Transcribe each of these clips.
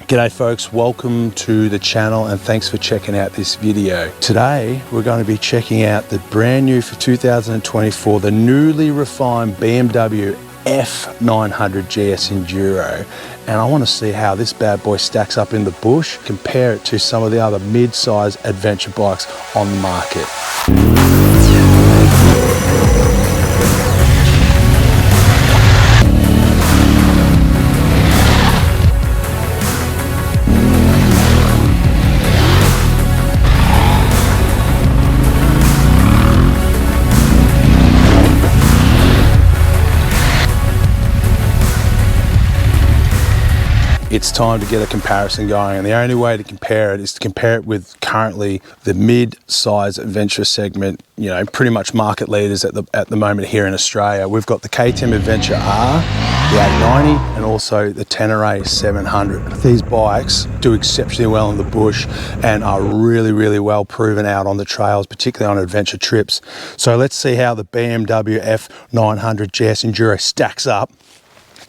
G'day folks, welcome to the channel and thanks for checking out this video. Today we're going to be checking out the brand new for 2024, the newly refined BMW F900 GS Enduro, and I want to see how this bad boy stacks up in the bush, compare it to some of the other mid-size adventure bikes on the market. It's time to get a comparison going, and the only way to compare it is to compare it with currently the mid-size adventure segment, you know, pretty much market leaders at the moment here in Australia. We've got the KTM Adventure R, the 890, and also the Tenere 700. These bikes do exceptionally well in the bush and are really well proven out on the trails, particularly on adventure trips. So let's see how the BMW F900 GS Enduro stacks up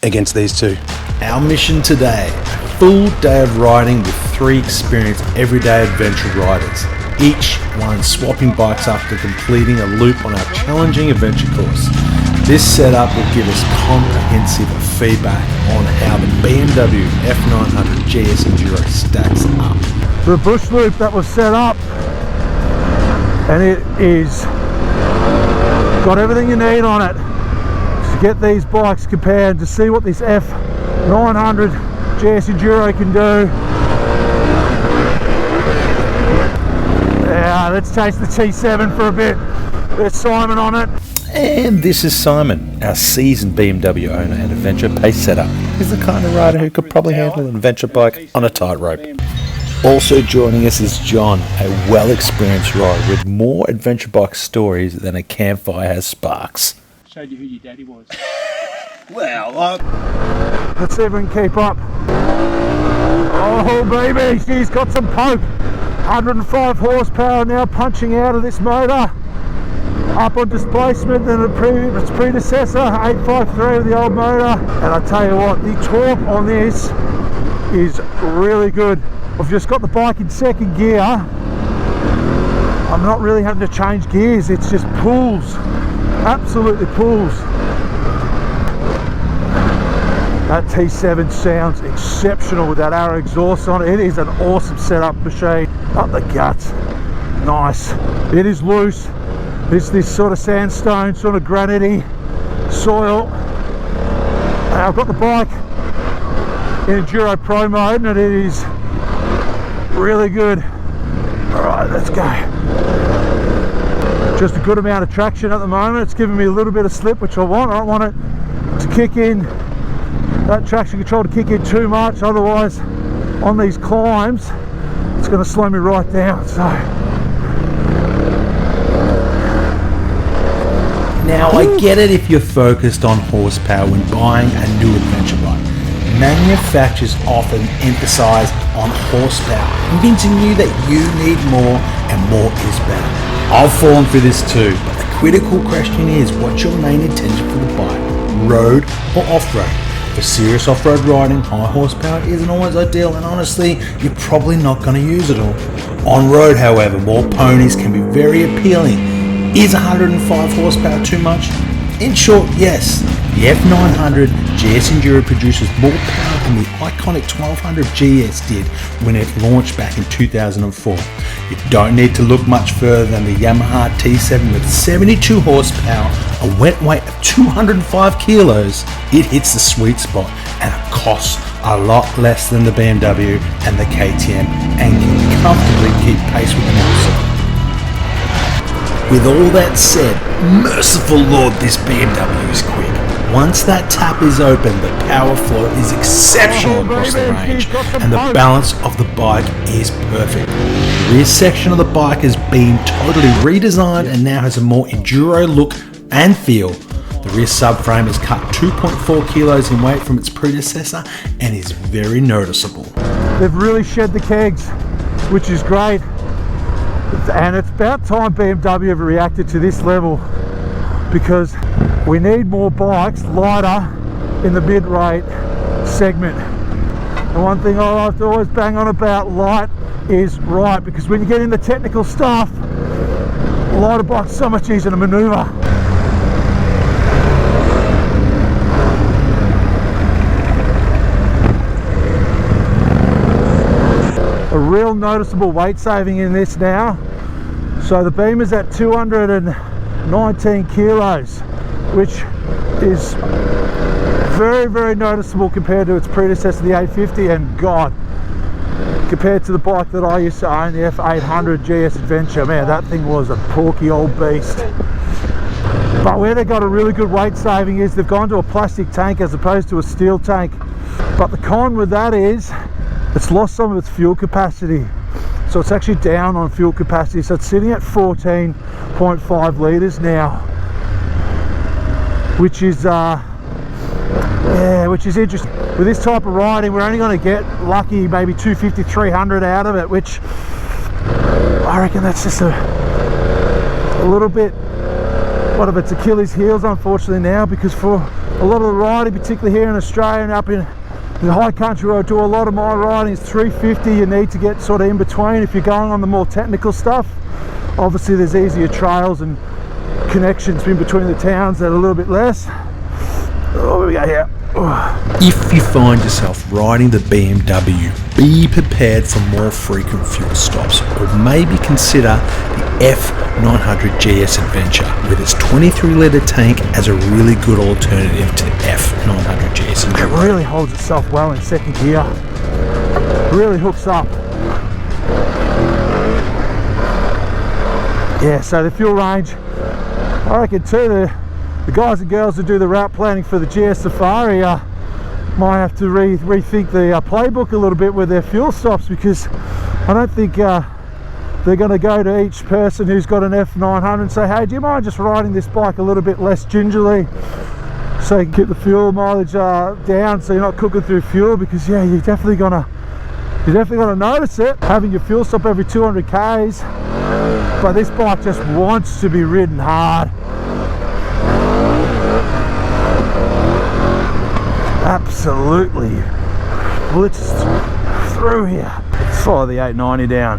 against these two. Our mission today, a full day of riding with 3 experienced everyday adventure riders, each one swapping bikes after completing a loop on our challenging adventure course. This setup will give us comprehensive feedback on how the BMW F900 GS Enduro stacks up. The bush loop that was set up, and it is got everything you need on it to get these bikes compared, to see what this F900 GS Enduro can do. Yeah, let's taste the T7 for a bit. There's Simon on it. And this is Simon, our seasoned BMW owner and adventure pace setter. He's the kind of rider who could probably handle an adventure bike on a tightrope. Also joining us is John, a well-experienced rider with more adventure bike stories than a campfire has sparks. Showed you who your daddy was. Well, let's see if we can keep up. Oh baby, she's got some poke. 105 horsepower now punching out of this motor. Up on displacement than its predecessor, 853 of the old motor. And I tell you what, the torque on this is really good. I've just got the bike in second gear. I'm not really having to change gears, it's just pulls. Absolutely pulls. That T7 sounds exceptional with that arrow exhaust on it. It is an awesome setup machine. Up the guts. Nice. It is loose. It's this sort of sandstone, sort of granity soil. I've got the bike in Enduro Pro mode and it is really good. Alright, let's go. Just a good amount of traction at the moment. It's giving me a little bit of slip, which I want. I don't want it to kick in, that traction control to kick in too much, otherwise on these climbs it's going to slow me right down. So now I get it if you're focused on horsepower when buying a new adventure bike. Manufacturers often emphasize on horsepower, convincing you that you need more and more is better. I've fallen for this too, but the critical question is, what's your main intention for the bike? Road or off-road? For serious off-road riding, high horsepower isn't always ideal, and honestly, you're probably not going to use it all. On road, however, more ponies can be very appealing. Is 105 horsepower too much? In short, yes. The F900 GS Enduro produces more power than the iconic 1200 GS did when it launched back in 2004. You don't need to look much further than the Yamaha T7 with 72 horsepower, a wet weight of 205 kilos. It hits the sweet spot and it costs a lot less than the BMW and the KTM and can comfortably keep pace with them also. With all that said, merciful Lord, this BMW is quick. Once that tap is open, the power flow is exceptional across the range and the balance of the bike is perfect. The rear section of the bike has been totally redesigned and now has a more enduro look and feel. The rear subframe has cut 2.4 kilos in weight from its predecessor and is very noticeable. They've really shed the kegs, which is great. And it's about time BMW have reacted to this level, because we need more bikes lighter in the mid-rate segment. And one thing I like to always bang on about, light is right, because when you get into technical stuff, a lighter bike's so much easier to maneuver. A real noticeable weight saving in this now. So the beam is at 219 kilos, which is very, very noticeable compared to its predecessor, the 850, and God, compared to the bike that I used to own, the F900 GS Adventure, man, that thing was a porky old beast. But where they got a really good weight saving is they've gone to a plastic tank as opposed to a steel tank. But the con with that is it's lost some of its fuel capacity. So it's actually down on fuel capacity. So it's sitting at 14.5 litres now, which is which is interesting. With this type of riding, we're only going to get lucky maybe 250, 300 out of it, which I reckon that's just a little bit one of its Achilles heels, unfortunately, now, because for a lot of the riding, particularly here in Australia and up in the high country where I do a lot of my riding, is 350. You need to get sort of in between if you're going on the more technical stuff. Obviously there's easier trails and connections in between the towns that are a little bit less. Oh, here we go here. If you find yourself riding the BMW, be prepared for more frequent fuel stops, or maybe consider the F900 GS Adventure with its 23 litre tank as a really good alternative to the F900 GS Enduro. It really holds itself well in second gear. Really hooks up. Yeah, so the fuel range, I reckon too, the guys and girls who do the route planning for the GS Safari might have to rethink the playbook a little bit with their fuel stops, because I don't think they're going to go to each person who's got an F900 and say, hey, do you mind just riding this bike a little bit less gingerly so you can keep the fuel mileage down so you're not cooking through fuel? Because yeah, you're definitely gonna notice it, having your fuel stop every 200 k's. But this bike just wants to be ridden hard. Absolutely blitzed through here. Let's follow the 890 down.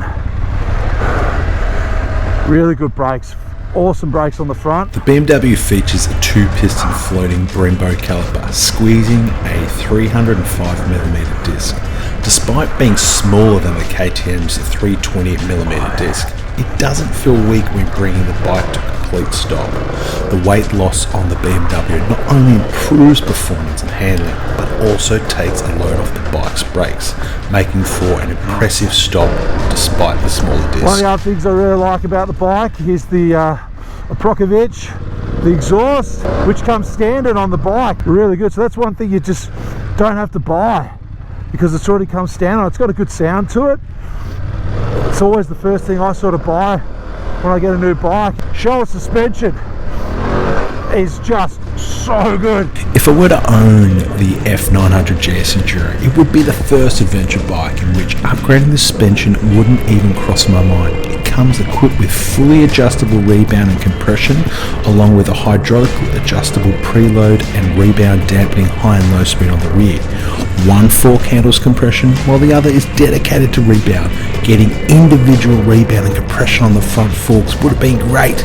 Really good brakes, awesome brakes on the front. The BMW features a 2-piston floating Brembo caliper, squeezing a 305mm disc. Despite being smaller than the KTM's 320mm disc, it doesn't feel weak when bringing the bike to complete stop. The weight loss on the BMW not only improves performance and handling, but also takes a load off the bike's brakes, making for an impressive stop despite the smaller disc. One of the other things I really like about the bike is the Aprokovich, the exhaust, which comes standard on the bike. Really good. So that's one thing you just don't have to buy, because it's already comes standard. It's got a good sound to it. It's always the first thing I sort of buy when I get a new bike. Shower suspension is just so good. If I were to own the F900 GS Enduro, it would be the first adventure bike in which upgrading the suspension wouldn't even cross my mind. It comes equipped with fully adjustable rebound and compression, along with a hydraulically adjustable preload and rebound dampening high and low speed on the rear. One fork handles compression, while the other is dedicated to rebound. Getting individual rebound and compression on the front forks would have been great.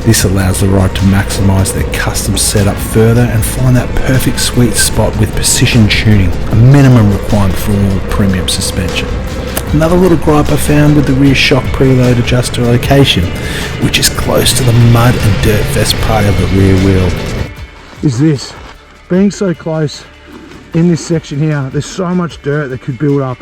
This allows the ride to maximise their custom setup further and find that perfect sweet spot with precision tuning, a minimum requirement for all premium suspension. Another little gripe I found with the rear shock preload adjuster location, which is close to the mud and dirt fest part of the rear wheel. Is this, being so close in this section here, there's so much dirt that could build up.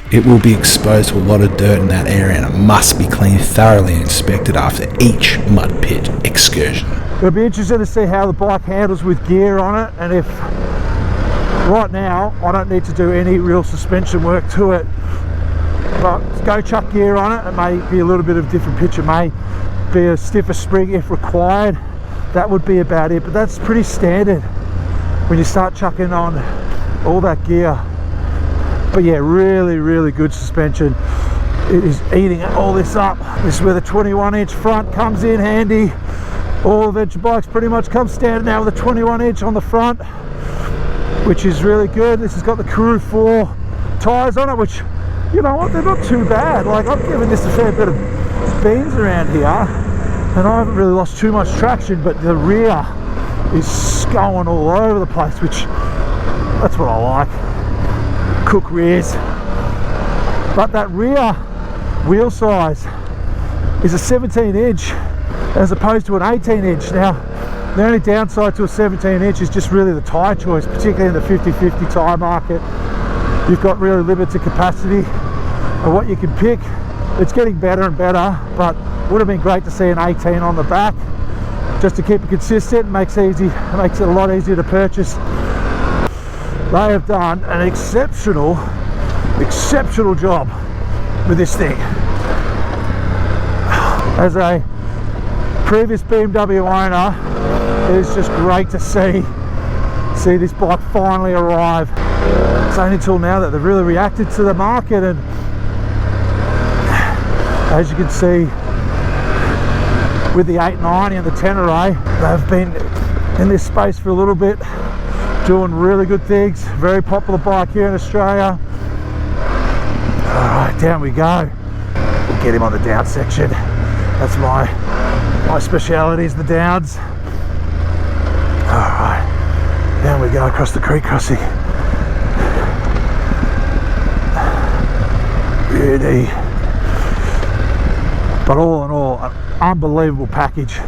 It will be exposed to a lot of dirt in that area, and it must be cleaned thoroughly and inspected after each mud pit excursion. It'll be interesting to see how the bike handles with gear on it, and if right now I don't need to do any real suspension work to it, but go chuck gear on it, it may be a little bit of a different pitch. It may be a stiffer spring if required. That would be about it, but that's pretty standard when you start chucking on all that gear. But yeah, really good suspension. It is eating all this up. This is where the 21-inch front comes in handy. All adventure bikes pretty much come standard now with a 21-inch on the front, which is really good. This has got the Karoo 4 tyres on it, which, you know what, they're not too bad. Like, I've given this a fair bit of beans around here, and I haven't really lost too much traction, but the rear is going all over the place, which, that's what I like. Cook rears. But that rear wheel size is a 17-inch as opposed to an 18-inch. Now, the only downside to a 17-inch is just really the tyre choice, particularly in the 50/50 tyre market. You've got really limited capacity of what you can pick. It's getting better and better, but would have been great to see an 18 on the back just to keep it consistent. Makes it a lot easier to purchase. They have done an exceptional job with this thing. As a previous BMW owner, it is just great to see this bike finally arrive. It's only until now that they've really reacted to the market, and as you can see with the 890 and the Tenere, they've been in this space for a little bit, doing really good things. Very popular bike here in Australia. Alright, down we go. We'll get him on the down section. That's my speciality, is the downs. Alright, down we go across the creek crossing. Beauty. But all in all, an unbelievable package.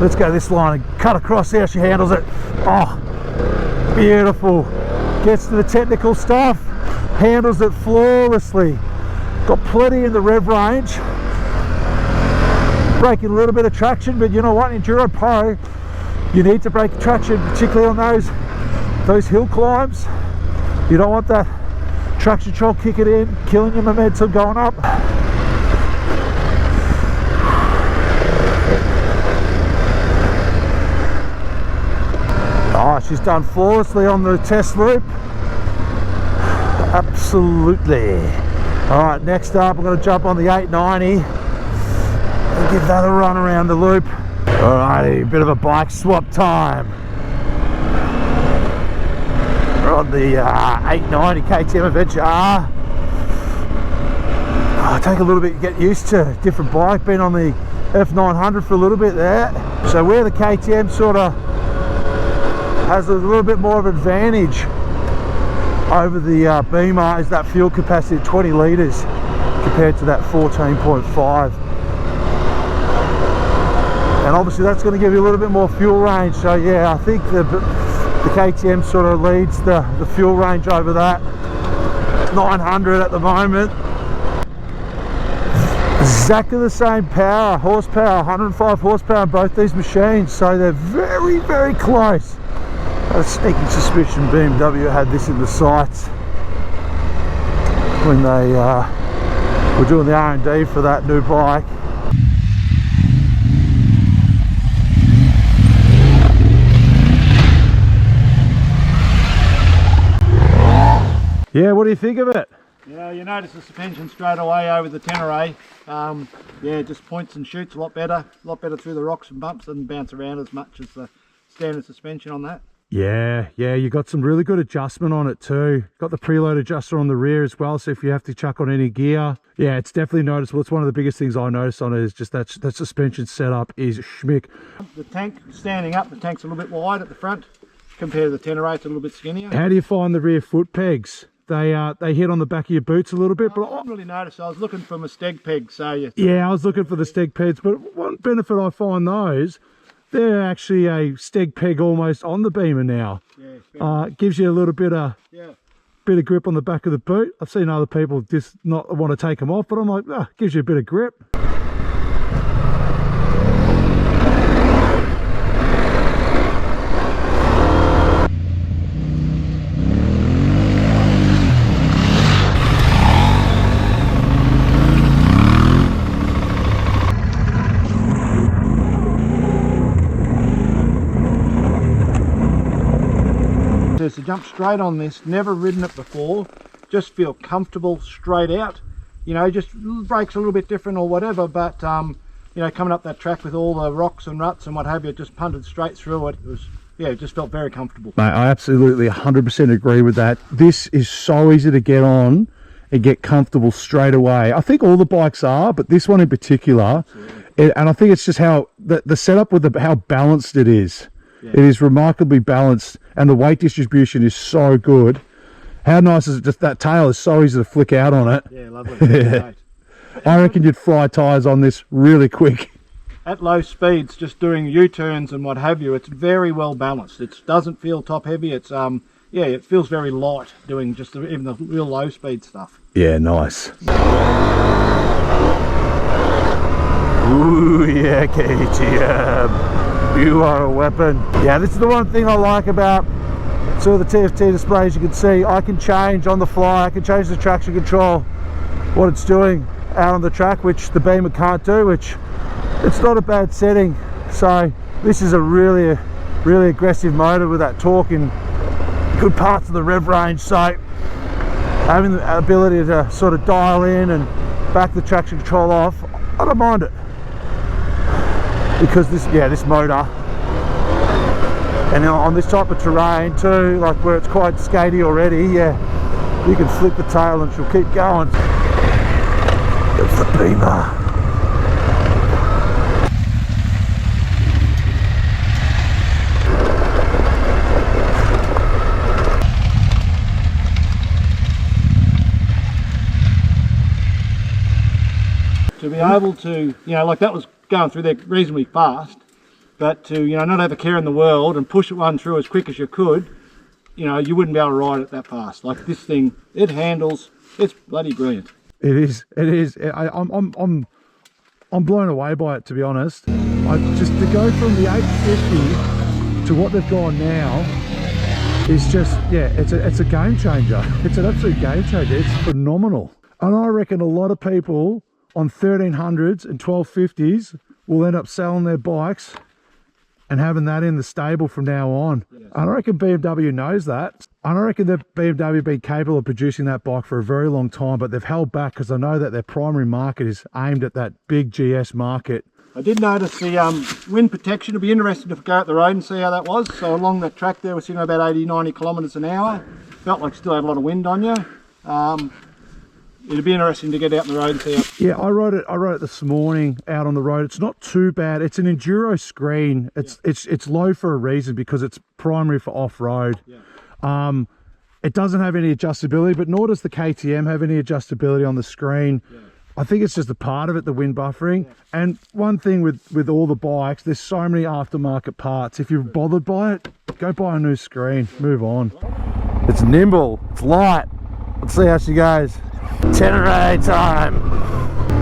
Let's go this line and cut across there. She handles it. Oh, beautiful. Gets to the technical stuff, handles it flawlessly. Got plenty in the rev range. Breaking a little bit of traction, but you know what, Enduro Pro, you need to break traction, particularly on those hill climbs. You don't want that traction control kicking in, killing your momentum going up. Oh, she's done flawlessly on the test loop. Absolutely. All right, next up, I'm going to jump on the 890 and give that a run around the loop. All righty, bit of a bike swap time. We're on the 890 KTM Adventure R. Oh, take a little bit to get used to a different bike. Been on the F900 for a little bit there. So where the KTM sort of has a little bit more of an advantage over the Beamer is that fuel capacity of 20 litres compared to that 14.5. And obviously that's going to give you a little bit more fuel range. So yeah, I think the KTM sort of leads the fuel range over that 900 at the moment. Exactly the same power, horsepower, 105 horsepower on both these machines. So they're very, very close. I had a sneaking suspicion BMW had this in the sights when they were doing the R&D for that new bike. Yeah, what do you think of it? Yeah, you notice the suspension straight away over the Tenere. Yeah, just points and shoots a lot better through the rocks and bumps, and bounce around as much as the standard suspension on that. Yeah, you got some really good adjustment on it too. Got the preload adjuster on the rear as well, so if you have to chuck on any gear, yeah, it's definitely noticeable. It's one of the biggest things I noticed on it is just that suspension setup is schmick. The tank standing up, the tank's a little bit wide at the front compared to the Tenere. It's a little bit skinnier. How do you find the rear foot pegs? They hit on the back of your boots a little bit, but I didn't really notice. I was looking for my steg pegs, so yeah, I was looking for the steg pegs, but one benefit I find those, they're actually a steg peg almost on the Beamer now. Yeah, gives you a little bit of grip on the back of the boot. I've seen other people just not want to take them off, but I'm like, gives you a bit of grip. is to jump straight on this, never ridden it before, just feel comfortable straight out. You know, just brakes a little bit different or whatever, but you know, coming up that track with all the rocks and ruts and what have you, just punted straight through it. It was, yeah, it just felt very comfortable. Mate, I absolutely 100% agree with that. This is so easy to get on and get comfortable straight away. I think all the bikes are, but this one in particular, and I think it's just how the setup with how balanced it is. Yeah. It is remarkably balanced, and the weight distribution is so good. How nice is it? Just that tail is so easy to flick out on it. Yeah, lovely. Yeah. I reckon you'd fry tyres on this really quick. At low speeds, just doing U-turns and what have you, it's very well balanced. It doesn't feel top heavy. It's yeah, it feels very light doing just even the real low speed stuff. Yeah, nice. Ooh, yeah, KTM. You are a weapon. Yeah, this is the one thing I like about sort of the TFT displays. You can see I can change on the fly. I can change the traction control, what it's doing out on the track, which the Beamer can't do, which it's not a bad setting. So this is a really aggressive motor with that torque in good parts of the rev range. So having the ability to sort of dial in and back the traction control off, I don't mind it, because this motor, and on this type of terrain too, like where it's quite skatey already, yeah, you can flick the tail and she'll keep going. It's the Beamer. To be able to, you know, like that was going through there reasonably fast, but to, you know, not have a care in the world and push one through as quick as you could, you know, you wouldn't be able to ride it that fast. Like this thing, it handles, it's bloody brilliant. It is. I'm blown away by it, to be honest. Just to go from the 850 to what they've gone now is just, yeah, it's a game changer. It's an absolute game changer. It's phenomenal. And I reckon a lot of people on 1300s and 1250s will end up selling their bikes and having that in the stable from now on. Yes. And I reckon BMW knows that. And I reckon that BMW have been capable of producing that bike for a very long time, but they've held back because I know that their primary market is aimed at that big GS market. I did notice the wind protection. It'd be interesting to go out the road and see how that was. So along that track there, we're sitting about 80-90 kilometres an hour. Felt like still had a lot of wind on you. It'd be interesting to get out on the road and see how. Yeah, I rode it this morning out on the road. It's not too bad. It's an enduro screen. It's low for a reason, because it's primary for off-road. Yeah. It doesn't have any adjustability, but nor does the KTM have any adjustability on the screen. Yeah. I think it's just a part of it, the wind buffering. Yeah. And one thing with all the bikes, there's so many aftermarket parts. If you're bothered by it, go buy a new screen. Move on. It's nimble. It's light. Let's see how she goes. Tenere time.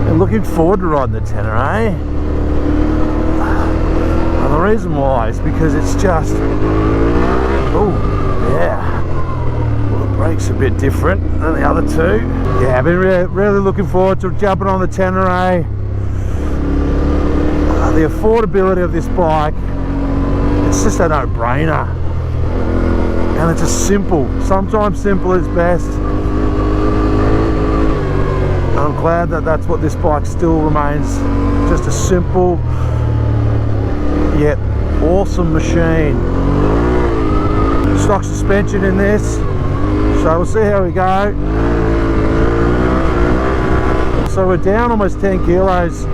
I'm looking forward to riding the Tenere. And the reason why is because it's just, oh yeah, well, the brake's a bit different than the other two. Yeah, I've been really looking forward to jumping on the Tenere. The affordability of this bike, it's just a no-brainer. And it's just simple. Sometimes simple is best. I'm glad that that's what this bike still remains, just a simple yet awesome machine. Stock suspension in this, so we'll see how we go. So we're down almost 10 kilos,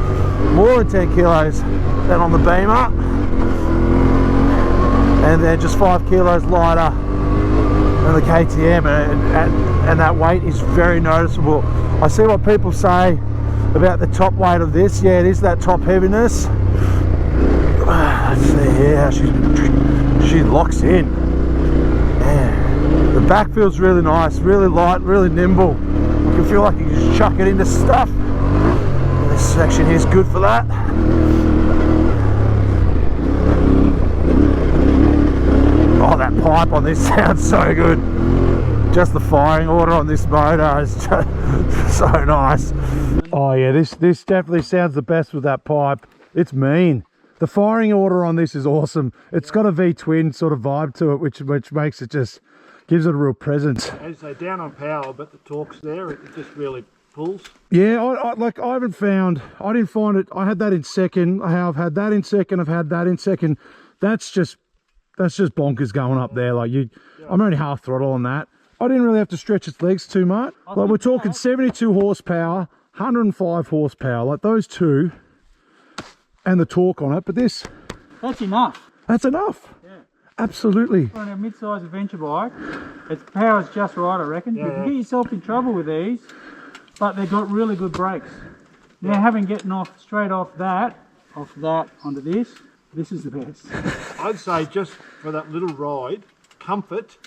more than 10 kilos than on the Beamer, and they're just 5 kilos lighter than the KTM, and that weight is very noticeable. I see what people say about the top weight of this. Yeah, it is that top heaviness. Let's see here how she locks in. Yeah. The back feels really nice, really light, really nimble. You can feel like you can just chuck it into stuff. And this section here is good for that. Oh, that pipe on this sounds so good. Just the firing order on this motor is just so nice. Oh yeah, this definitely sounds the best with that pipe. It's mean. The firing order on this is awesome. It's got a V-twin sort of vibe to it, which makes it just, Gives it a real presence. As I say, down on power, but the torque's there. It just really pulls. Yeah, I haven't found. I didn't find it. I had that in second. I've had that in second. I've had that in second. That's just bonkers going up there. Like I'm only half throttle on that. I didn't really have to stretch its legs too much. Like we're talking 72 horsepower, 105 horsepower. Like those two, and the torque on it. But this. That's enough. That's enough. Yeah. Absolutely. On a mid-size adventure bike, its power's just right, I reckon. You can get yourself in trouble with these, but they've got really good brakes. Now, having getting off straight off that onto this is the best. I'd say just for that little ride, comfort,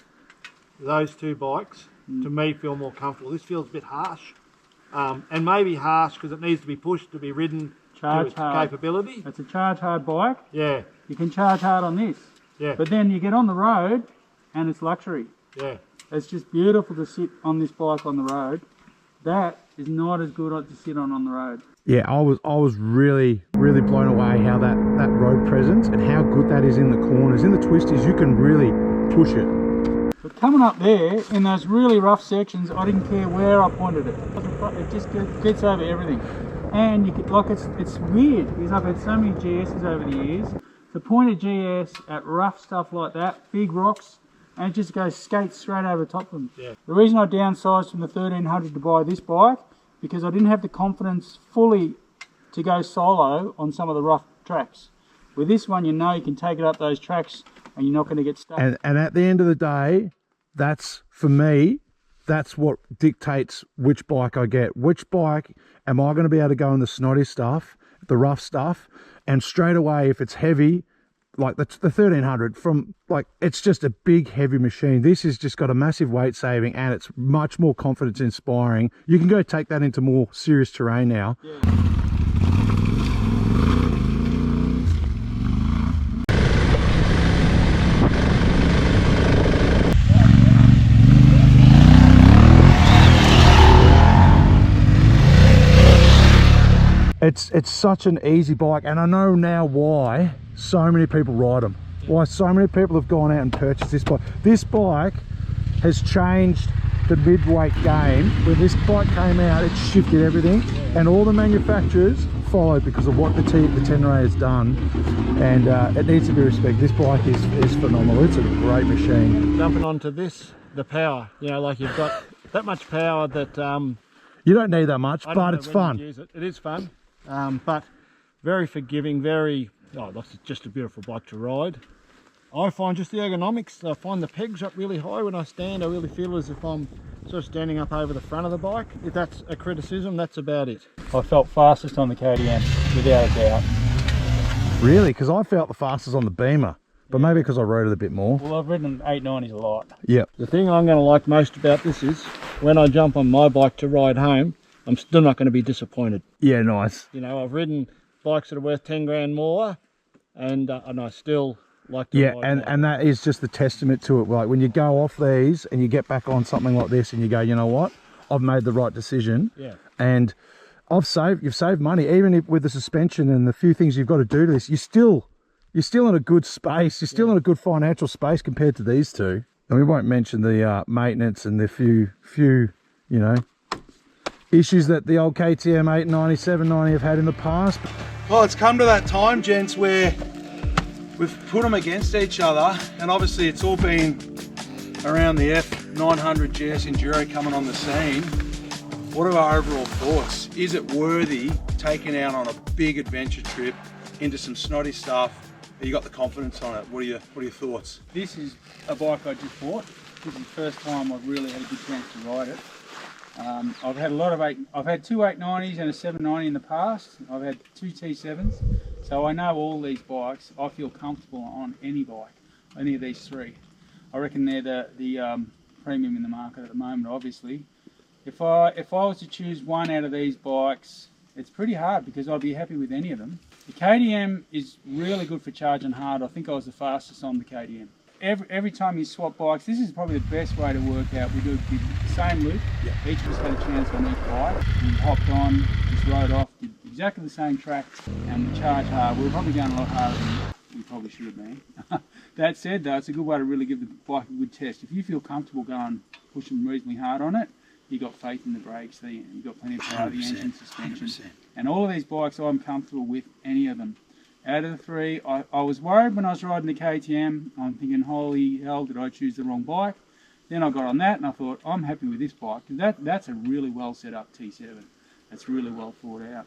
those two bikes, to me, feel more comfortable. This feels a bit harsh, and maybe harsh because it needs to be pushed to be ridden to its capability. It's a charge hard bike. Yeah. You can charge hard on this. Yeah. But then you get on the road and it's luxury. Yeah. It's just beautiful to sit on this bike on the road. That is not as good to sit on the road. Yeah, I was really blown away how that road presence and how good that is in the corners. In the twisties, you can really push it. But coming up there, in those really rough sections, I didn't care where I pointed it. It just gets over everything. And you could, like, it's weird because I've had so many GSs over the years. To point a GS at rough stuff like that, big rocks, and it just goes skates straight over the top of them. Yeah. The reason I downsized from the 1300 to buy this bike, because I didn't have the confidence fully to go solo on some of the rough tracks. With this one, you know you can take it up those tracks and you're not going to get stuck. And at the end of the day, that's, for me, that's what dictates which bike I get. Which bike am I going to be able to go in the snotty stuff, the rough stuff, and straight away, if it's heavy, like the 1300, it's just a big heavy machine. This has just got a massive weight saving and it's much more confidence inspiring. You can go take that into more serious terrain now. Yeah. It's such an easy bike, and I know now why so many people ride them. Why so many people have gone out and purchased this bike. This bike has changed the mid-weight game. When this bike came out, it shifted everything, and all the manufacturers followed because of what the Tenere has done, and it needs to be respected. This bike is phenomenal. It's a great machine. Jumping onto this, the power, you know, like you've got that much power that you don't need that much, but it's fun. It is fun. But very forgiving, it's just a beautiful bike to ride. I find just the ergonomics, I find the pegs up really high when I stand. I really feel as if I'm sort of standing up over the front of the bike. If that's a criticism, that's about it. I felt fastest on the KTM, without a doubt. Really? Because I felt the fastest on the Beamer, but maybe because I rode it a bit more. Well, I've ridden 890s a lot. Yep. The thing I'm going to like most about this is when I jump on my bike to ride home, I'm still not going to be disappointed. Yeah, nice. You know, I've ridden bikes that are worth 10 grand more, and I still like to ride. And that is just the testament to it. Like when you go off these and you get back on something like this and you go, you know what, I've made the right decision. Yeah. And you've saved money, even with the suspension and the few things you've got to do to this. You're still in a good space. You're still in a good financial space compared to these two. And we won't mention the maintenance and the few you know, issues that the old KTM 890, 790 have had in the past. Well, it's come to that time, gents, where we've put them against each other, and obviously it's all been around the F900 GS Enduro coming on the scene. What are our overall thoughts? Is it worthy taking out on a big adventure trip into some snotty stuff? Have you got the confidence on it? What are your thoughts? This is a bike I just bought. This is the first time I've really had a good chance to ride it. I've had two 890s and a 790 in the past. I've had two T7s, so I know all these bikes. I feel comfortable on any bike, any of these three. I reckon they're the premium in the market at the moment. Obviously, if I was to choose one out of these bikes, it's pretty hard because I'd be happy with any of them. The KTM is really good for charging hard. I think I was the fastest on the KTM. Every time you swap bikes, this is probably the best way to work out. We do the same loop. Yeah. Each of us had a chance on each bike. We hopped on, just rode off, did exactly the same track, and we charged hard. We were probably going a lot harder than we probably should have been. That said, though, it's a good way to really give the bike a good test. If you feel comfortable pushing reasonably hard on it, you got faith in the brakes, you got plenty of power, the engine, suspension, 100%. and all of these bikes I'm comfortable with any of them. Out of the three, I was worried when I was riding the KTM. I'm thinking, holy hell, did I choose the wrong bike? Then I got on that and I thought, I'm happy with this bike. That's a really well set up T7. That's really well thought out.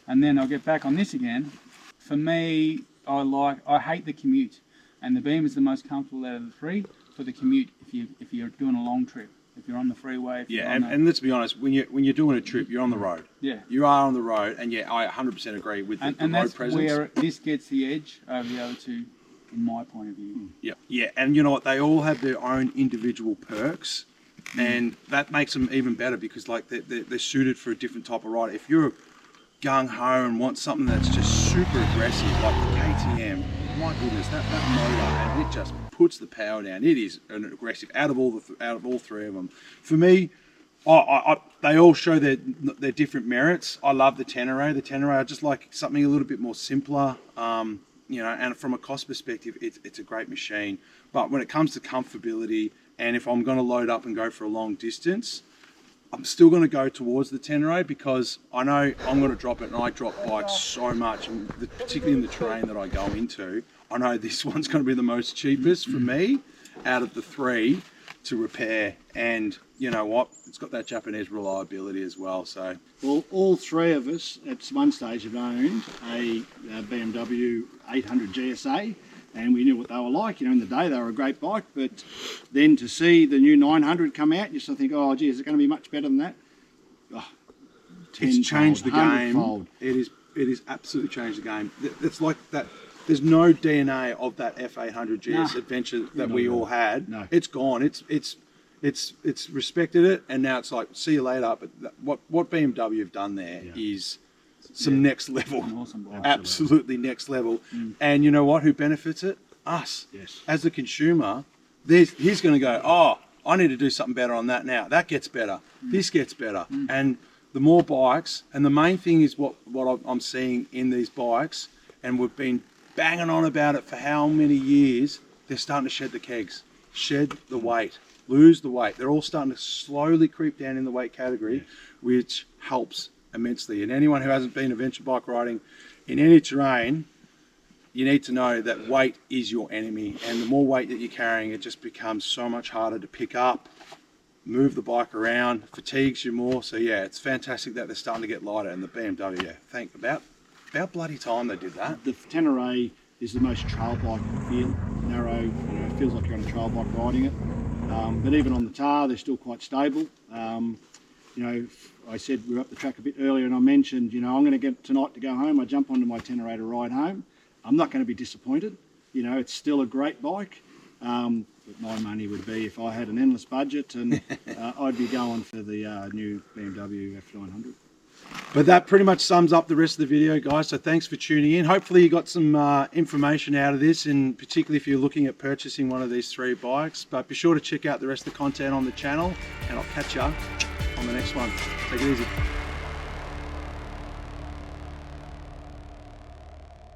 And then I'll get back on this again. For me, I hate the commute. And the Beamer is the most comfortable out of the three for the commute if you're doing a long trip. If you're on the freeway. Yeah, and let's be honest, when you're doing a trip, you're on the road. Yeah. You are on the road, and yeah, I 100% agree with the road presence. And that's where this gets the edge over the other two, in my point of view. Yeah, and you know what? They all have their own individual perks, and that makes them even better because like they're suited for a different type of ride. If you're gung-ho and want something that's just super aggressive, like the KTM, my goodness, that motor, and it just puts the power down. It is an aggressive out of all three of them. For me, they all show their different merits. I love the Tenere. The Tenere, I just like something a little bit more simpler. You know, and from a cost perspective, it's a great machine. But when it comes to comfortability, and if I'm going to load up and go for a long distance, I'm still going to go towards the Tenere because I know I'm going to drop it, and I drop bikes so much, and particularly in the terrain that I go into. I know this one's going to be the most cheapest for me out of the three to repair, and you know what? It's got that Japanese reliability as well. So, well, all three of us at one stage have owned a BMW 800 GSA, and we knew what they were like. You know, in the day they were a great bike, but then to see the new 900 come out, you sort of think, oh, gee, is it going to be much better than that? Oh, it's changed the game. 100-fold. It is absolutely changed the game. It's like that. There's no DNA of that F900 GS adventure that we all had. No. It's gone. It's respected it, and now it's like, see you later. But what BMW have done there is some next level, Awesome bike. absolutely next level. And you know what? Who benefits it? Us. Yes. As the consumer, he's going to go, oh, I need to do something better on that now. That gets better. This gets better. And the more bikes, and the main thing is what I'm seeing in these bikes, and we've been banging on about it for how many years, they're starting to shed the kegs, shed the weight, lose the weight. They're all starting to slowly creep down in the weight category, which helps immensely. And anyone who hasn't been adventure bike riding in any terrain, you need to know that weight is your enemy. And the more weight that you're carrying, it just becomes so much harder to pick up, move the bike around, fatigues you more. So yeah, it's fantastic that they're starting to get lighter. And the BMW, think about bloody time they did that. The Tenere is the most trail bike feel, narrow, you know, it feels like you're on a trail bike riding it. But even on the tar, they're still quite stable. You know, I said we were up the track a bit earlier and I mentioned, you know, I'm going to get tonight to go home. I jump onto my Tenere to ride home. I'm not going to be disappointed. You know, it's still a great bike. But my money would be if I had an endless budget, and I'd be going for the new BMW F900. But that pretty much sums up the rest of the video, guys. So thanks for tuning in. Hopefully you got some information out of this, and particularly if you're looking at purchasing one of these three bikes. But be sure to check out the rest of the content on the channel, and I'll catch you on the next one. Take it easy.